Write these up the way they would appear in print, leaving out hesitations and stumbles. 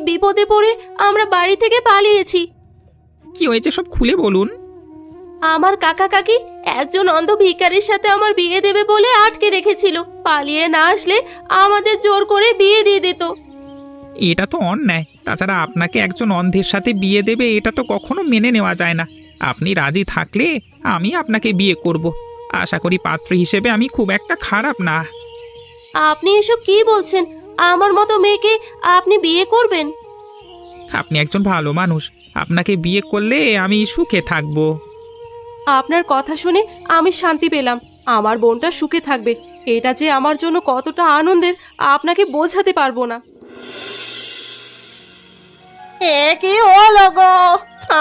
বিপদে পড়ে আমরা বাড়ি থেকে পালিয়েছি। কি হয়েছে সব খুলে বলুন। আমার কাকা কাকি একজন অন্ধ ভিখারির সাথে আমার বিয়ে দেবে বলে আটকে রেখেছিল। পালিয়ে না আসলে আমাদের জোর করে বিয়ে দিয়ে দিত। এটা তো অন্যায়। তাছাড়া আপনাকে একজন অন্ধের সাথে বিয়ে দেবে এটা তো কখনো মেনে নেওয়া যায় না। আপনি রাজি থাকলে আমি আপনাকে বিয়ে করব। আশা করি পাত্র হিসেবে আমি খুব একটা খারাপ না। আপনি এসব কি বলছেন? আমার মতো মেয়েকে আপনি বিয়ে করবেন? আপনি একজন ভালো মানুষ, আপনাকে বিয়ে করলে আমি সুখে থাকবো। আপনার কথা শুনে আমি শান্তি পেলাম। আমার বোনটা সুখে থাকবে, এটা যে আমার জন্য কতটা আনন্দের আপনাকে বোঝাতে পারবো না। এ কি হলো গো?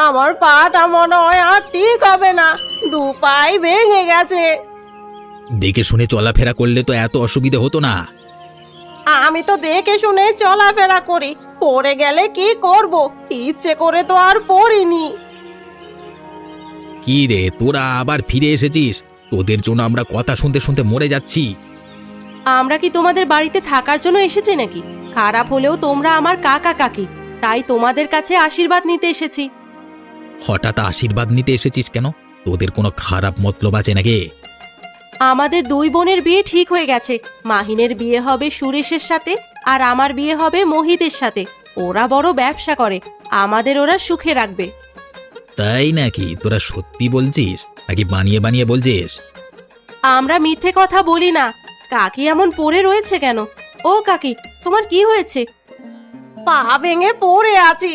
আমার পাটা মনে হয় আর ঠিক হবে না, দু পাই ভেঙে গেছে। দেখে শুনে চলাফেরা করলে তো এত অসুবিধা হতো না। আমি তো দেখে শুনে চলাফেরা করি, পড়ে গেলে কি করব? ইচ্ছে করে তো আর পড়িনি। কি রে, তোরা আবার ফিরে এসেছিস? তোদের জন্য আমরা কথা শুনতে শুনতে মরে যাচ্ছি। আমরা কি তোমাদের বাড়িতে থাকার জন্য এসেছি নাকি? খারাপ হলেও তোমরা আমার কাকা কাকি, তাই তোমাদের কাছে আশীর্বাদ নিতে এসেছি। হঠাৎ আশীর্বাদ নিতে এসেছিস কেন? তোদের কোনো খারাপ মতলব আছে নাকি? আমাদের দুই বোনের বিয়ে ঠিক হয়ে গেছে। মাহিনের বিয়ে হবে সুরেশের সাথে, আর আমার বিয়ে হবে মোহিতের সাথে। ওরা বড় ব্যবসা করে, আমাদের ওরা সুখে রাখবে। তাই নাকি? তোরা সত্যি বলছিস নাকি বানিয়ে বানিয়ে বলছিস? আমরা মিথ্যে কথা বলি না। কাকি এমন পড়ে রয়েছে কেন? ও কাকি, তোমার কি হয়েছে? পা ভেঙে পড়ে আছি,